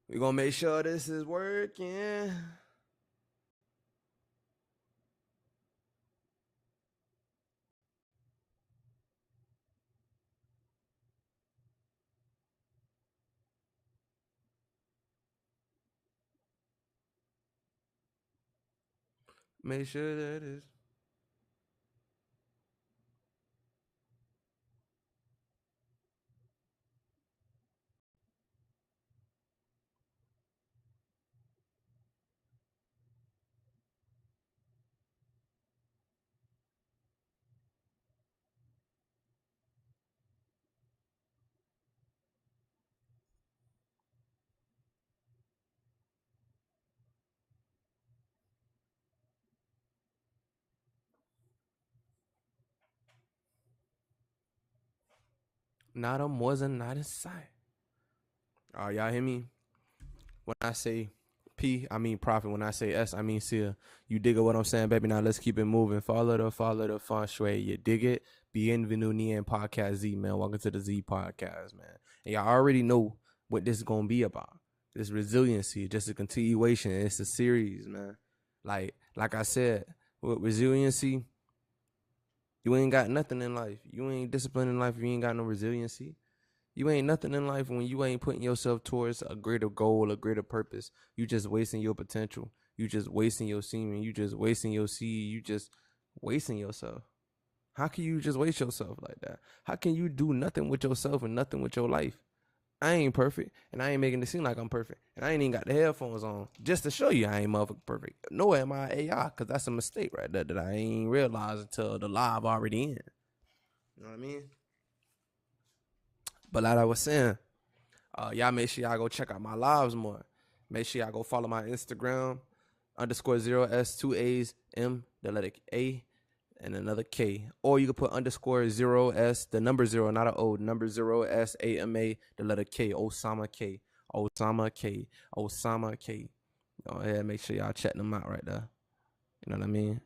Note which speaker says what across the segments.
Speaker 1: We gonna make sure this is working. Make sure that is. Not a wasn't not in sight. All right, y'all hear me? When I say P, I mean profit. When I say S, I mean see. You dig it what I'm saying, baby? Now let's keep it moving. Follow the feng shui. You dig it? Bienvenue in Podcast Z, man. Welcome to the Z Podcast, man. And y'all already know what this is gonna be about. This resiliency, just a continuation. It's a series, man. Like I said, with resiliency, you ain't got nothing in life. You ain't disciplined in life if you ain't got no resiliency. You ain't nothing in life when you ain't putting yourself towards a greater goal, a greater purpose. You just wasting your potential. You just wasting your semen. You just wasting your seed. You just wasting yourself. How can you just waste yourself like that? How can you do nothing with yourself and nothing with your life? I ain't perfect, and I ain't making it seem like I'm perfect, and I ain't even got the headphones on just to show you I ain't motherfucking perfect. Nor am I AI, because that's a mistake right there that I ain't realized until the live already in. You know what I mean? But like I was saying, y'all make sure y'all go check out my lives more. Make sure y'all go follow my Instagram underscore 0S 2 A's M the letter A and another K. Or you can put underscore 0S the number 0, not an O, number 0SAMA the letter K. Osama K. Osama K. Osama K. Go ahead, make sure y'all check them out right there. You know what I mean?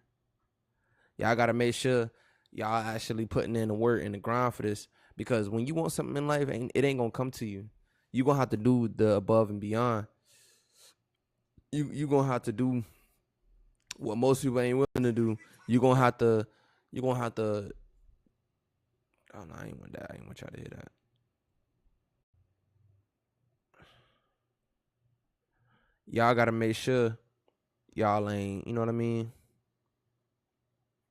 Speaker 1: Y'all gotta make sure y'all actually putting in the work and the grind for this, because when you want something in life, it ain't gonna come to you. You gonna have to do the above and beyond. You gonna have to do what most people ain't willing to do. You gonna have to. Oh no, I ain't want that. I ain't want y'all to hear that. Y'all gotta make sure y'all ain't, you know what I mean,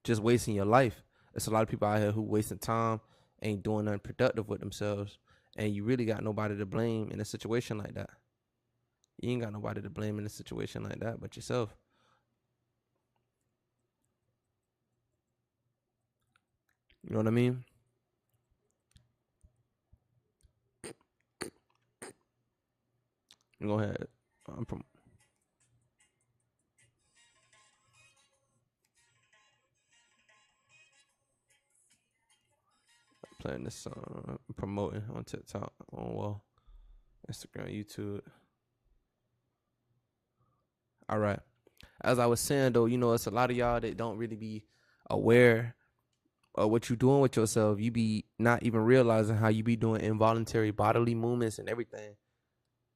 Speaker 1: just wasting your life. There's a lot of people out here who wasting time, ain't doing nothing productive with themselves, and you really got nobody to blame in a situation like that. You ain't got nobody to blame in a situation like that but yourself. You know what I mean? Go ahead. I'm playing this song, promoting on TikTok, on Instagram, YouTube. All right. As I was saying though, it's a lot of y'all that don't really be aware of what you doing with yourself. You be not even realizing how you be doing involuntary bodily movements and everything.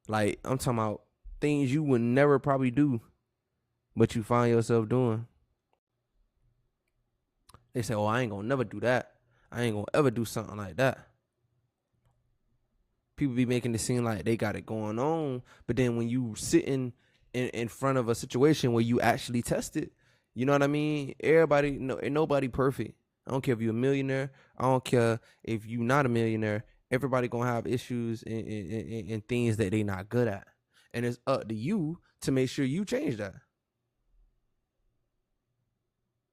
Speaker 1: Like I'm talking about things you would never probably do, but you find yourself doing. They say, "Oh, I ain't gonna never do that. I ain't gonna ever do something like that." People be making it seem like they got it going on, but then when you sitting in front of a situation where you actually test it, you know what I mean? Everybody, no, ain't nobody perfect. I don't care if you're a millionaire. I don't care if you're not a millionaire. Everybody gonna have issues and things that they not good at, and it's up to you to make sure you change that.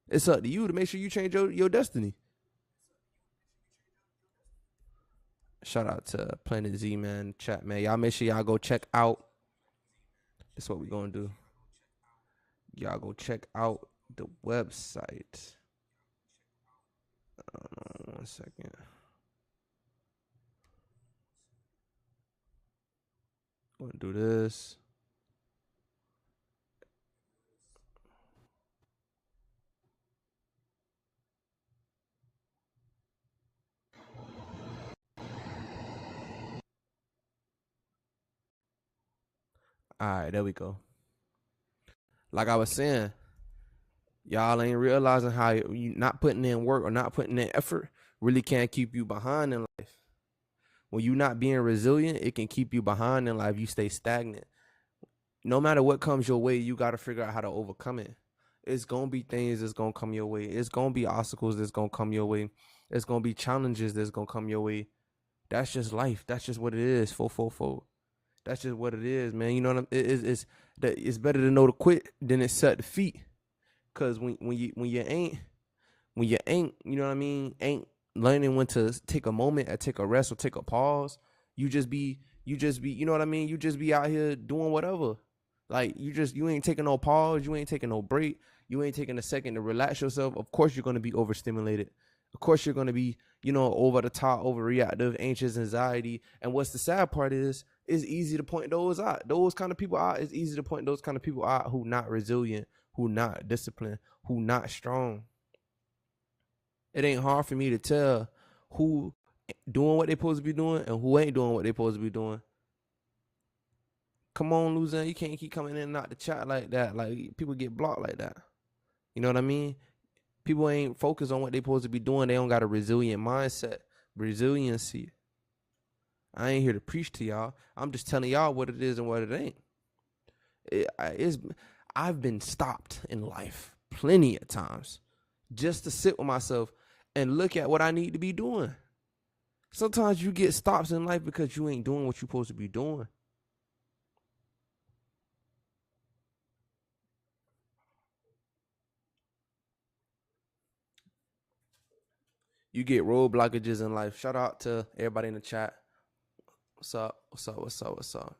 Speaker 1: It's up to you to make sure you change your destiny. Shout out to Planet Z, man, chat, man. Y'all make sure y'all go check out. That's what we gonna do. Y'all go check out the website. 1 second. I'm gonna do this. All right, there we go. Like I was saying, y'all ain't realizing how you not putting in work or not putting in effort really can't keep you behind in life. When you not being resilient, it can keep you behind in life. You stay stagnant. No matter what comes your way, you got to figure out how to overcome it. It's going to be things that's going to come your way. It's going to be obstacles that's going to come your way. It's going to be challenges that's going to come your way. That's just life. That's just what it is. 444. That's just what it is, man. You know what I'm it's better to know to quit than it's set to feet. Cause when you ain't, you know what I mean, ain't learning when to take a moment or take a rest or take a pause, you know what I mean? You just be out here doing whatever. Like you ain't taking no pause, you ain't taking no break, you ain't taking a second to relax yourself. Of course you're gonna be overstimulated. Of course you're gonna be, over the top, overreactive, anxious, anxiety. And what's the sad part is, it's easy to point those out. Those kind of people out. It's easy to point those kind of people out who not resilient, who not disciplined, who not strong. It ain't hard for me to tell who doing what they supposed to be doing and who ain't doing what they supposed to be doing. Come on, Luzanne, you can't keep coming in and out the chat like that. Like, people get blocked like that. You know what I mean? People ain't focused on what they supposed to be doing. They don't got a resilient mindset. Resiliency. I ain't here to preach to y'all. I'm just telling y'all what it is and what it ain't. I've been stopped in life plenty of times just to sit with myself and look at what I need to be doing. Sometimes you get stops in life because you ain't doing what you're supposed to be doing. You get road blockages in life. Shout out to everybody in the chat. What's up? What's up? What's up? What's up?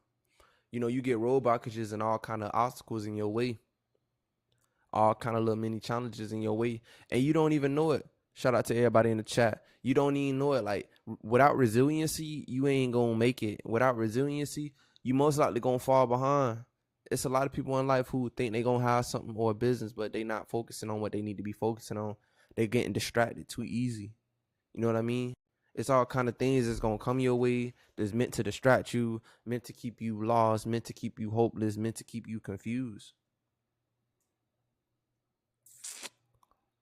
Speaker 1: You get road blockages and all kind of obstacles in your way. All kind of little mini challenges in your way. And you don't even know it. Shout out to everybody in the chat. You don't even know it. Like, without resiliency, you ain't going to make it. Without resiliency, you most likely going to fall behind. It's a lot of people in life who think they going to have something or a business, but they not focusing on what they need to be focusing on. They're getting distracted too easy. You know what I mean? It's all kind of things that's going to come your way that's meant to distract you, meant to keep you lost, meant to keep you hopeless, meant to keep you confused.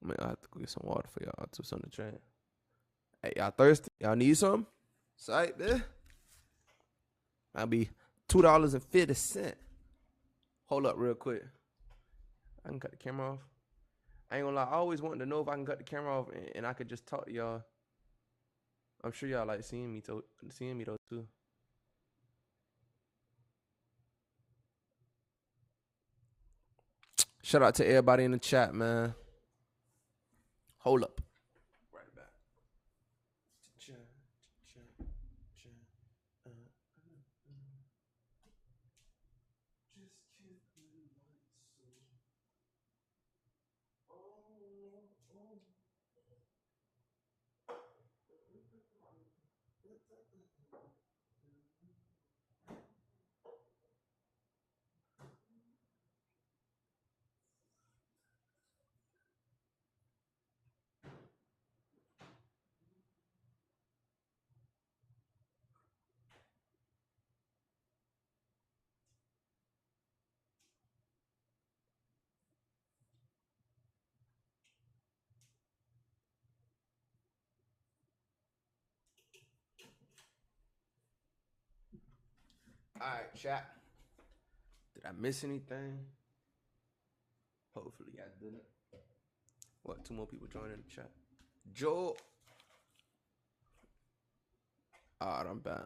Speaker 1: Man, I have to go get some water for y'all too, something to drink. Hey, y'all thirsty? Y'all need some? Sight there. That'll be $2.50. Hold up real quick. I can cut the camera off. I ain't gonna lie, I always wanted to know if I can cut the camera off and I could just talk to y'all. I'm sure y'all like seeing me though too. Shout out to everybody in the chat, man. Hold up. Right back. All right, chat. Did I miss anything? Hopefully I didn't. What? 2 more people joining the chat. Joe. Alright, I'm back.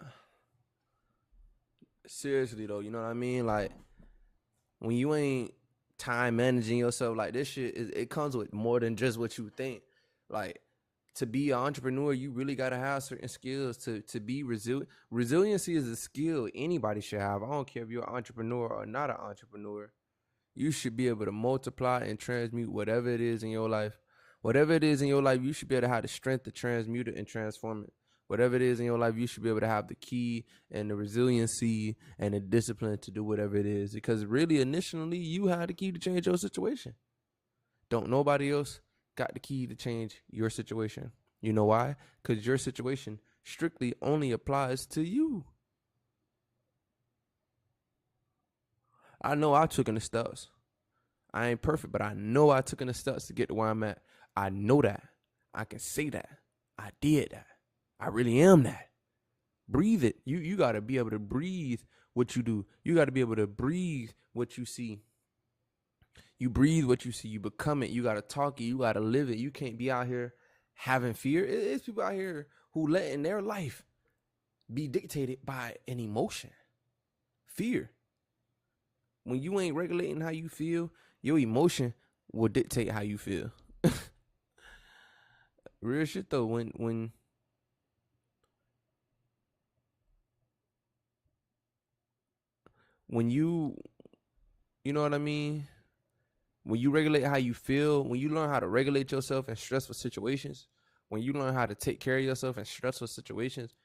Speaker 1: Seriously though, you know what I mean? Like, when you ain't time managing yourself, like, this shit it comes with more than just what you think. Like, to be an entrepreneur, you really gotta have certain skills to be resilient. Resiliency is a skill anybody should have. I don't care if you're an entrepreneur or not an entrepreneur. You should be able to multiply and transmute whatever it is in your life. Whatever it is in your life, you should be able to have the strength to transmute it and transform it. Whatever it is in your life, you should be able to have the key and the resiliency and the discipline to do whatever it is. Because really, initially, you had the key to change your situation. Don't nobody else got the key to change your situation. You know why? Because your situation strictly only applies to you. I know I took in the steps. I ain't perfect, but I know I took in the steps to get to where I'm at. I know that. I can say that. I did that. I really am that. Breathe it. You gotta be able to breathe what you do. You gotta be able to breathe what you see. You breathe what you see. You become it. You gotta talk it. You gotta live it. You can't be out here having fear. It's people out here who letting their life be dictated by an emotion. Fear. When you ain't regulating how you feel, your emotion will dictate how you feel. Real shit though. When you know what I mean? When you regulate how you feel, when you learn how to regulate yourself in stressful situations, when you learn how to take care of yourself in stressful situations,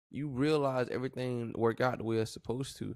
Speaker 1: you realize everything work out the way it's supposed to.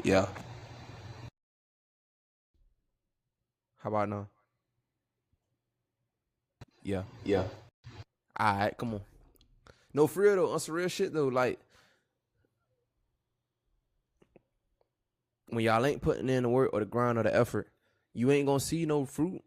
Speaker 1: Yeah. How about now? Yeah.
Speaker 2: Yeah.
Speaker 1: All right, come on. No, for real though, on some real shit though, like when y'all ain't putting in the work or the grind or the effort, you ain't gonna see no fruit.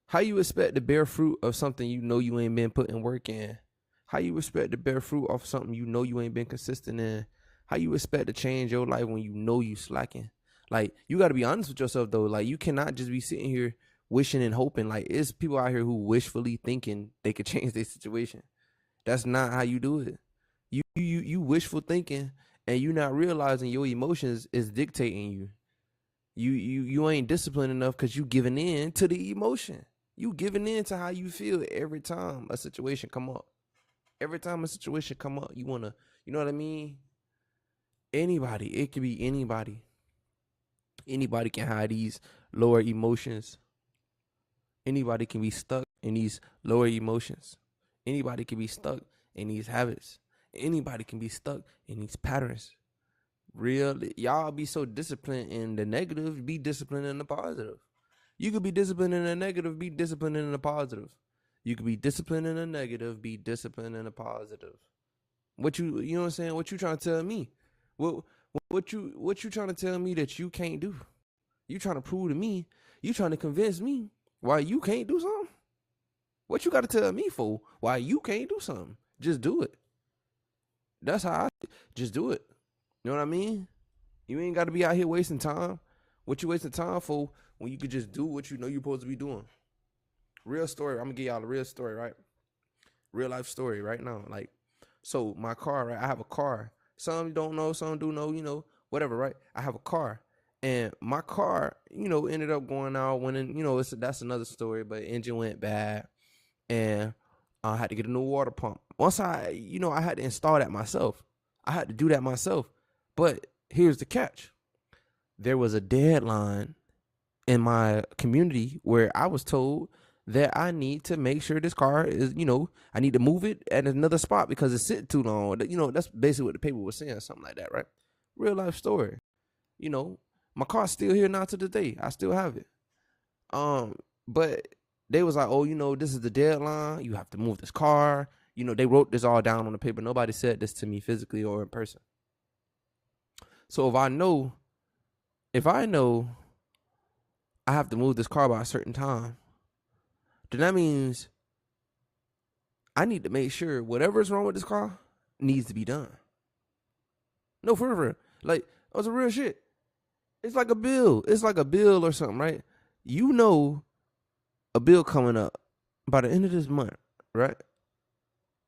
Speaker 1: How you expect to bear fruit of something you know you ain't been putting work in? How you expect to bear fruit off something you know you ain't been consistent in? How you expect to change your life when you know you slacking? Like, you gotta be honest with yourself though. Like, you cannot just be sitting here wishing and hoping. Like, it's people out here who wishfully thinking they could change their situation. That's not how you do it. You wishful thinking and you not realizing your emotions is dictating you. You ain't disciplined enough because you giving in to the emotion. You giving in to how you feel every time a situation come up. Every time a situation come up, you wanna, you know what I mean? Anybody, it could be anybody. Anybody can have these lower emotions. Anybody can be stuck in these lower emotions. Anybody can be stuck in these habits. Anybody can be stuck in these patterns. Real, y'all be so disciplined in the negative, be disciplined in the positive. You could be disciplined in the negative, be disciplined in the positive. You could be disciplined in the negative, be disciplined in the positive. You know what I'm saying? What you trying to tell me? What what you trying to tell me that you can't do? You trying to prove to me? You trying to convince me why you can't do something? What you got to tell me for? Why you can't do something? Just do it. That's how I just do it. You know what I mean? You ain't got to be out here wasting time. What you wasting time for when you could just do what you know you're supposed to be doing? Real story. I'm gonna give y'all a real story, right? Real life story right now. Like, so my car, right? I have a car. Some don't know, some do know, whatever, right? I have a car. And my car, ended up going out when, that's another story, but engine went bad and I had to get a new water pump. Once I had to install that myself. I had to do that myself. But here's the catch. There was a deadline in my community where I was told that I need to make sure this car is, I need to move it at another spot because it's sitting too long. That's basically what the paper was saying, something like that, right? Real life story. My car's still here now to the day. I still have it. But they was like, oh, this is the deadline. You have to move this car. They wrote this all down on the paper. Nobody said this to me physically or in person. So if I know I have to move this car by a certain time, then that means I need to make sure whatever's wrong with this car needs to be done. No, for real. Like, that's a real shit. It's like a bill. It's like a bill or something, right? You know a bill coming up by the end of this month, right?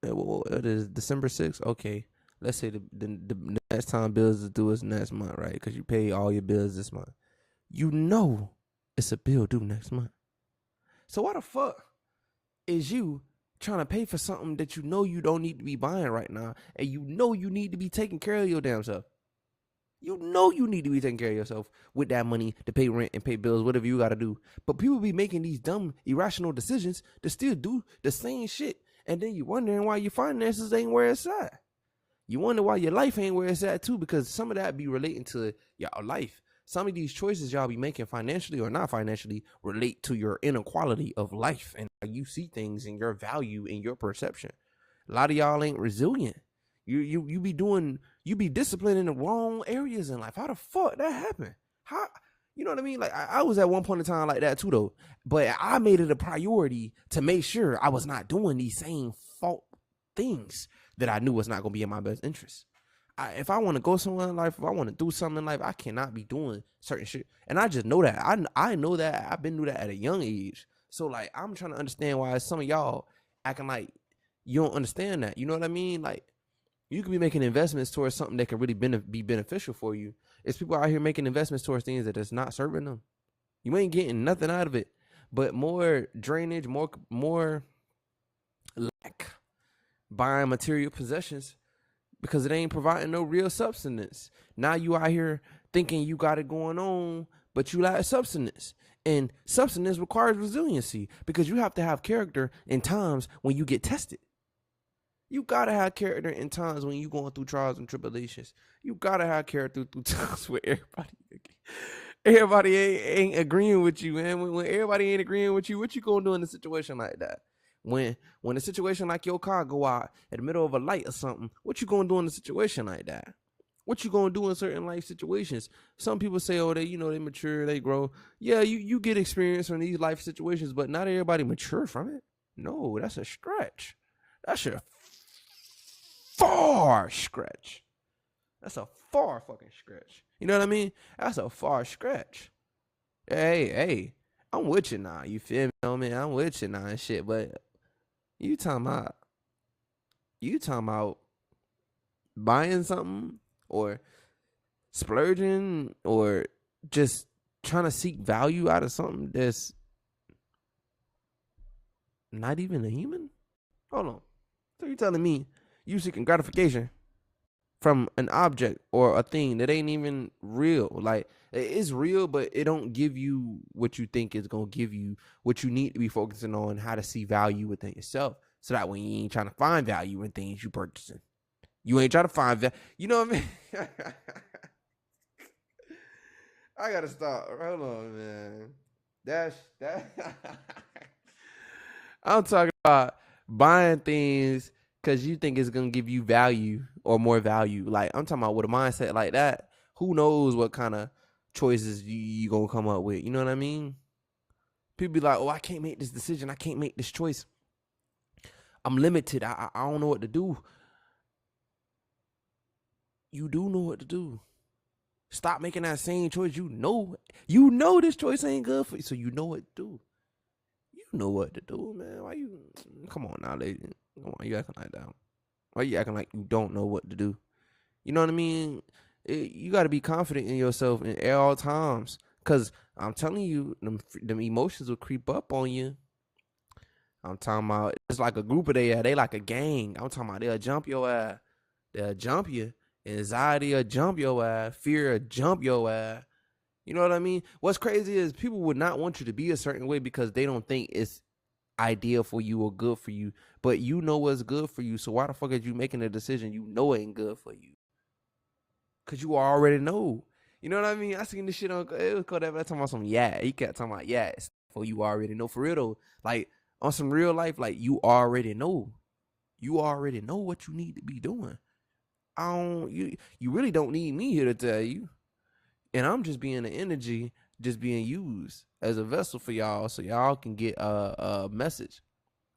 Speaker 1: It is December 6th. Okay. Let's say the next time bills is due is next month, right? Because you pay all your bills this month. You know it's a bill due next month. So why the fuck is you trying to pay for something that you know you don't need to be buying right now, and you know you need to be taking care of your damn self. You know you need to be taking care of yourself with that money to pay rent and pay bills, whatever you got to do. But people be making these dumb, irrational decisions to still do the same shit. And then you wondering why your finances ain't where it's at. You wonder why your life ain't where it's at too, because some of that be relating to your life. Some of these choices y'all be making financially or not financially relate to your inequality of life and how you see things and your value and your perception. A lot of y'all ain't resilient. You be disciplined in the wrong areas in life. How the fuck that happened? How, you know what I mean? Like I was at one point in time like that too though. But I made it a priority to make sure I was not doing these same fault things that I knew was not gonna be in my best interest. If I want to go somewhere in life, if I want to do something in life, I cannot be doing certain shit. And I just know that. I know that. I've been through that at a young age. So like I'm trying to understand why some of y'all acting like you don't understand that. You know what I mean? Like you could be making investments towards something that can really be beneficial for you. It's people out here making investments towards things that is not serving them. You ain't getting nothing out of it, but more drainage, more lack, buying material possessions because it ain't providing no real substance. Now you out here thinking you got it going on, but you lack substance. And substance requires resiliency because you have to have character in times when you get tested. You gotta have character in times when you going through trials and tribulations. You gotta have character through times where everybody ain't agreeing with you, man. When everybody ain't agreeing with you, what you gonna do in a situation like that? When a situation like your car go out in the middle of a light or something, what you gonna do in a situation like that? What you gonna do in certain life situations? Some people say, oh, they mature, they grow. Yeah, you get experience from these life situations, but not everybody mature from it. No, that's a stretch. That's a far stretch. That's a far fucking stretch. You know what I mean? That's a far stretch. Hey, I'm with you now. You feel me? Oh, man, I'm with you now and shit. But you talking about buying something or splurging or just trying to seek value out of something that's not even a human? Hold on. So you telling me you seeking gratification from an object or a thing that ain't even real? Like it's real, but it don't give you what you think is gonna give you what you need to be focusing on, how to see value within yourself, so that when you ain't trying to find value in things you purchasing, you ain't trying to find value. You know what I mean? I gotta stop. Hold on, man. That. I'm talking about buying things because you think it's going to give you value or more value. Like, I'm talking about with a mindset like that, who knows what kind of choices you going to come up with. You know what I mean? People be like, oh, I can't make this decision. I can't make this choice. I'm limited. I don't know what to do. You do know what to do. Stop making that same choice. You know this choice ain't good for you, so you know what to do. You know what to do, man. Why you? Come on now, lady. Come on, you acting like that. Why you acting like you don't know what to do? You know what I mean? You got to be confident in yourself at all times. Because I'm telling you, them emotions will creep up on you. I'm talking about, it's like a group of they like a gang. I'm talking about they'll jump your ass. They'll jump you. Anxiety will jump your ass. Fear will jump your ass. You know what I mean? What's crazy is people would not want you to be a certain way because they don't think it's ideal for you or good for you. But you know what's good for you. So why the fuck are you making a decision you know ain't good for you? Because you already know. You know what I mean? I seen this shit on, it was called that, talking about some he kept talking about it's for you already know. For real though, like on some real life, like you already know. You already know what you need to be doing. You really don't need me here to tell you. And I'm just being the energy, just being used as a vessel for y'all so y'all can get a message.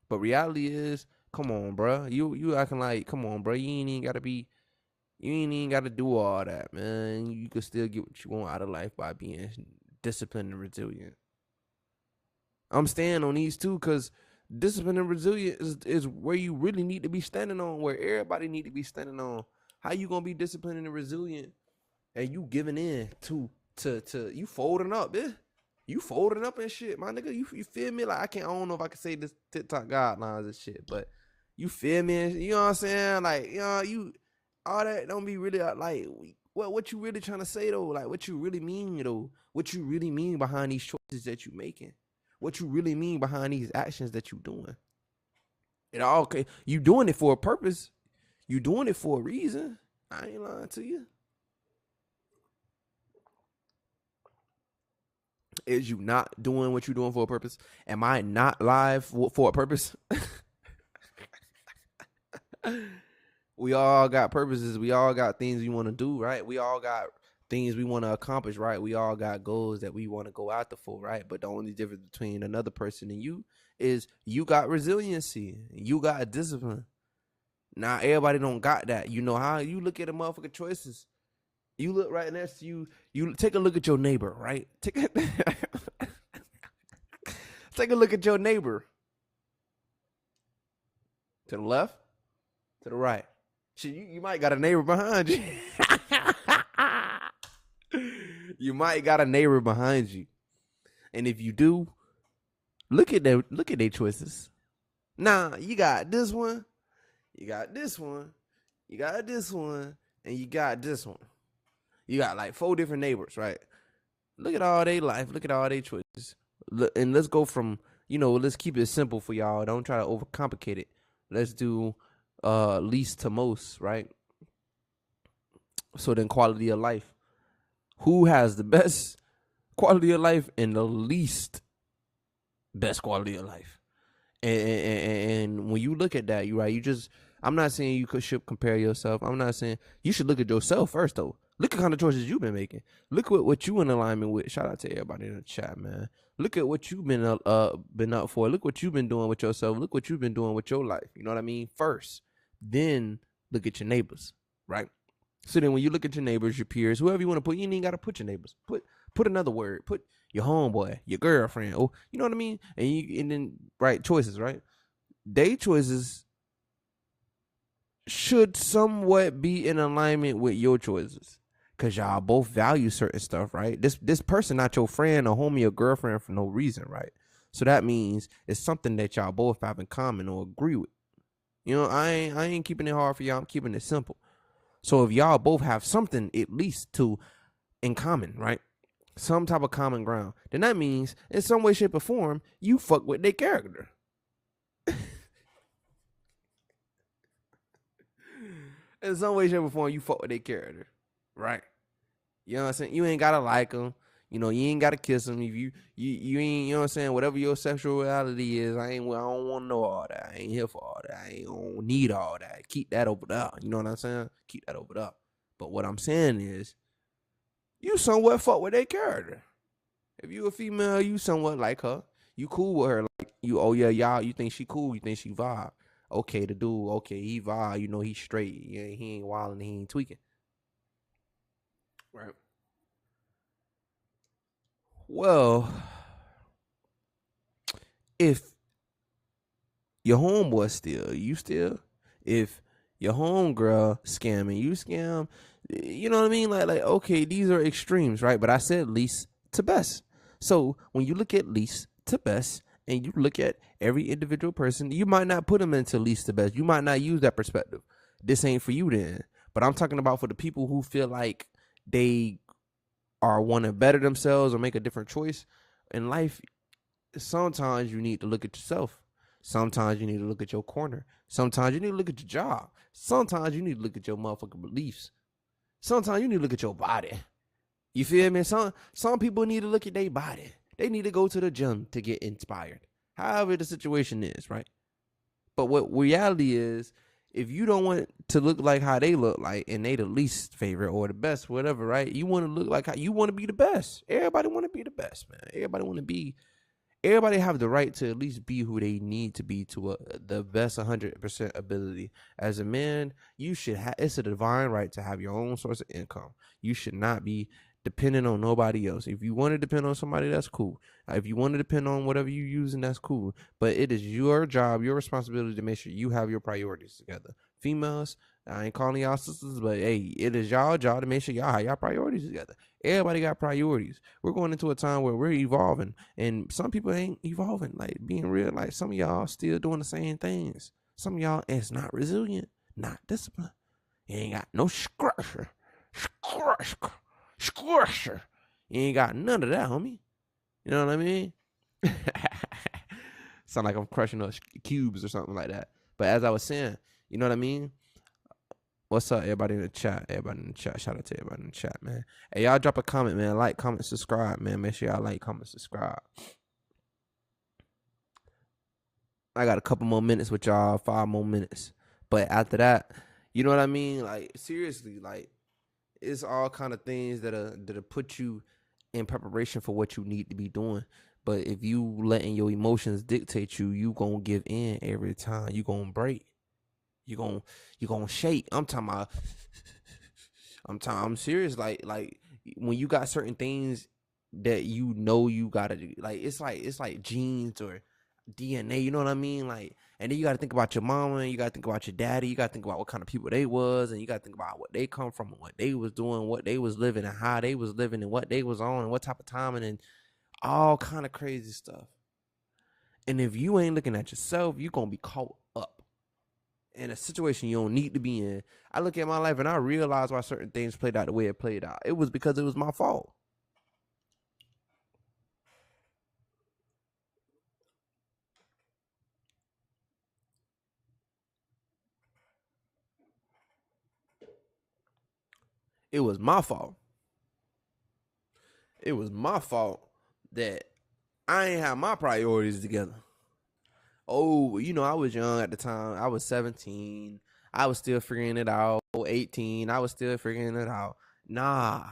Speaker 1: But reality is, come on, bro. You acting like, come on, bro. You ain't even got to do all that, man. You can still get what you want out of life by being disciplined and resilient. I'm staying on these two because discipline and resilience is where you really need to be standing on, where everybody need to be standing on. How you going to be disciplined and resilient and you giving in to you folding up, bitch? You folding up and shit, my nigga. You feel me? Like I don't know if I can say this TikTok guidelines and shit, but you feel me? You know what I'm saying? Like, you all that don't be really like what you really trying to say though? Like what you really mean though? What you really mean behind these choices that you making? What you really mean behind these actions that you doing? It all okay. You doing it for a purpose. You doing it for a reason. I ain't lying to you. Is you not doing what you doing for a purpose? Am I not live for a purpose? We all got purposes. We all got things we want to do, right? We all got things we want to accomplish, right? We all got goals that we want to go after for, right? But the only difference between another person and you is you got resiliency. You got discipline. Now, everybody don't got that. You know how you look at the motherfucking choices. You look right next to you. You take a look at your neighbor, right? Take a look at your neighbor. To the left, to the right. Shit, you might got a neighbor behind you. You might got a neighbor behind you. And if you do, look at their choices. Nah, you got this one, you got this one, you got this one, and you got this one. You got like 4 different neighbors, right? Look at all their life. Look at all their choices. And let's go from, let's keep it simple for y'all. Don't try to overcomplicate it. Let's do least to most, right? So then quality of life. Who has the best quality of life and the least best quality of life? And when you look at that, I'm not saying you should compare yourself. I'm not saying you should look at yourself first, though. Look at the kind of choices you've been making. Look at what you in alignment with. Shout out to everybody in the chat, man. Look at what you've been up for. Look what you've been doing with yourself. Look what you've been doing with your life. You know what I mean? First, then look at your neighbors, right? So then when you look at your neighbors, your peers, whoever you want to put, you ain't got to put your neighbors. Put another word. Put your homeboy, your girlfriend. Oh, you know what I mean? And then right choices, right? They choices should somewhat be in alignment with your choices. Cause y'all both value certain stuff, right? This person not your friend or homie or girlfriend for no reason, right? So that means it's something that y'all both have in common or agree with. I ain't keeping it hard for y'all. I'm keeping it simple. So if y'all both have something at least in common, right? Some type of common ground, then that means in some way, shape, or form, you fuck with their character. In some way, shape, or form, you fuck with their character. Right. You know what I'm saying? You ain't gotta like them. You ain't gotta kiss them. If you ain't, you know what I'm saying? Whatever your sexuality is, I don't want to know all that. I ain't here for all that. I don't need all that. Keep that over there. You know what I'm saying? Keep that over there. But what I'm saying is, you somewhat fuck with their character. If you a female, you somewhat like her. You cool with her. Like you, oh yeah, y'all. You think she cool? You think she vibe? Okay, the dude. Okay, he vibe. He's straight. Yeah, he ain't wilding. He ain't tweaking. Right. Well, if your homeboy if your homegirl scamming, you scam, you know what I mean? Like, okay, these are extremes, right? But I said least to best. So when you look at least to best and you look at every individual person, you might not put them into least to best. You might not use that perspective. This ain't for you then. But I'm talking about for the people who feel like they or want to better themselves or make a different choice in life. Sometimes you need to look at yourself. Sometimes you need to look at your corner. Sometimes you need to look at your job. Sometimes you need to look at your motherfucking beliefs. Sometimes you need to look at your body. You feel me? Some people need to look at their body. They need to go to the gym to get inspired. However the situation is, right? But what reality is, if you don't want to look like how they look like and they the least favorite or the best, whatever, right? You want to look like how you want to be the best. Everybody want to be the best, man. Everybody have the right to at least be who they need to be to the best 100% ability. As a man, you should have, it's a divine right to have your own source of income. You should not be dependent on nobody else. If you want to depend on somebody, that's cool. If you want to depend on whatever you're using, that's cool. But it is your job, your responsibility to make sure you have your priorities together. Females, I ain't calling y'all sisters, but hey, it is y'all job to make sure y'all have y'all priorities together. Everybody got priorities. We're going into a time where we're evolving, and some people ain't evolving. Like, being real, like, some of y'all still doing the same things. Some of y'all is not resilient, not disciplined. You ain't got no structure. You ain't got none of that, homie. You know what I mean? Sound like I'm crushing those cubes or something like that. But as I was saying, you know what I mean? What's up, everybody in the chat? Everybody in the chat. Shout out to everybody in the chat, man. Hey, y'all drop a comment, man. Like, comment, subscribe, man. Make sure y'all like, comment, subscribe. I got a couple more minutes with y'all, 5 more minutes. But after that, you know what I mean? Like, seriously, like, it's all kind of things that'll put you in preparation for what you need to be doing. But if you letting your emotions dictate you, you gonna give in every time. You gonna break. You gonna shake. I'm serious. Like when you got certain things that you know you gotta do, like it's like genes or DNA. You know what I mean? Like, and then you gotta think about your mama, and you gotta think about your daddy. You gotta think about what kind of people they was, and you gotta think about what they come from, and what they was doing, what they was living, and how they was living, and what they was on, and what type of timing, and all kind of crazy stuff. And if you ain't looking at yourself, you gonna be caught up in a situation you don't need to be in. I look at my life and I realize why certain things played out the way it played out. It was because it was my fault. It was my fault. It was my fault that I ain't have my priorities together. Oh, you know, I was young at the time. I was 17. I was still figuring it out. 18. I was still figuring it out. Nah.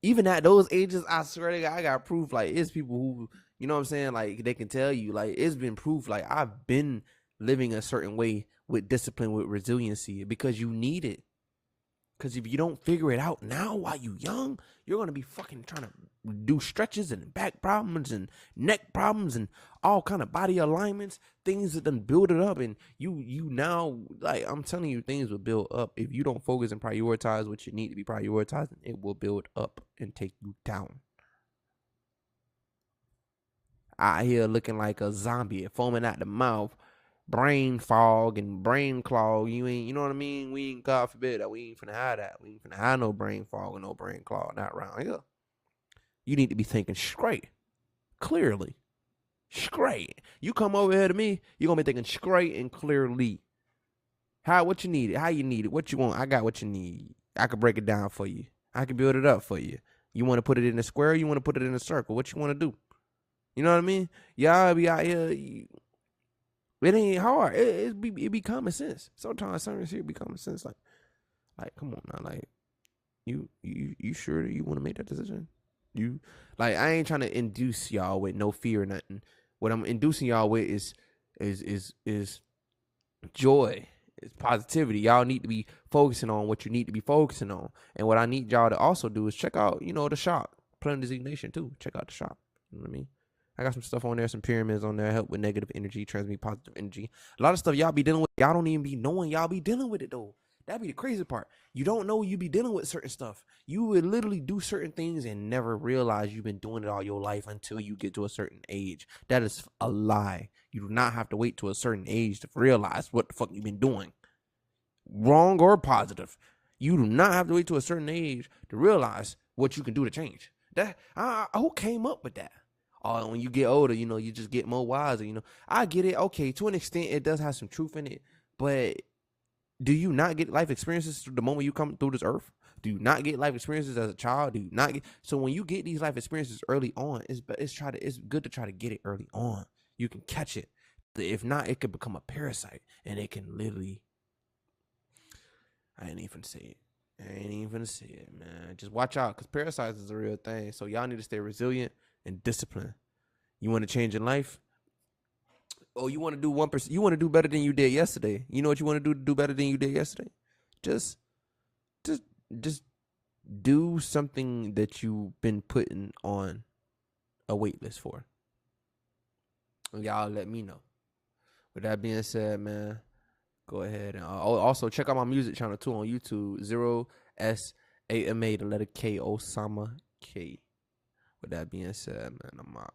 Speaker 1: Even at those ages, I swear to God, I got proof. Like, it's people who, you know what I'm saying? Like, they can tell you, like, it's been proof. Like, I've been living a certain way with discipline, with resiliency, because you need it. Because if you don't figure it out now while you young, you're going to be fucking trying to do stretches and back problems and neck problems and all kind of body alignments, things that done build it up. And you now, like, I'm telling you, things will build up. If you don't focus and prioritize what you need to be prioritizing, it will build up and take you down. Out here looking like a zombie, foaming at the mouth, brain fog and brain clog. You know what I mean? We ain't, God forbid, that we ain't finna have that. We ain't finna have no brain fog or no brain clog, not around here. You need to be thinking straight, clearly, straight. You come over here to me, you're gonna be thinking straight and clearly. What you need it, how you need it, what you want. I got what you need. I can break it down for you. I can build it up for you. You want to put it in a square? You want to put it in a circle? What you want to do? You know what I mean? Y'all be out here. It ain't hard. It be common sense. Sometimes certain shit be common sense. Like come on now. Like you sure that you want to make that decision? You like I ain't trying to induce y'all with no fear or nothing. What I'm inducing y'all with is joy. It's positivity. Y'all need to be focusing on what you need to be focusing on. And what I need y'all to also do is check out, the shop. Planet Designation too. Check out the shop. You know what I mean? I got some stuff on there, some pyramids on there, help with negative energy, transmit positive energy. A lot of stuff y'all be dealing with, y'all don't even be knowing y'all be dealing with it though. That'd be the crazy part. You don't know you be dealing with certain stuff. You would literally do certain things and never realize you've been doing it all your life until you get to a certain age. That is a lie. You do not have to wait to a certain age to realize what the fuck you've been doing. Wrong or positive. You do not have to wait to a certain age to realize what you can do to change. Who came up with that? When you get older, you just get more wiser, I get it. Okay, to an extent, it does have some truth in it. But do you not get life experiences the moment you come through this earth? Do you not get life experiences as a child? Do you not get? So when you get these life experiences early on, it's good to try to get it early on. You can catch it. If not, it could become a parasite, and it can literally. I ain't even say it, man. Just watch out, because parasites is a real thing. So y'all need to stay resilient and disciplined. You want to change your life? Oh, you want to do 1%? You want to do better than you did yesterday? You know what you want to do better than you did yesterday? Just do something that you've been putting on a wait list for. And y'all let me know. With that being said, man, go ahead and also check out my music channel too on YouTube. 0SAMA, the letter K, Osama K. With that being said, man, I'm out.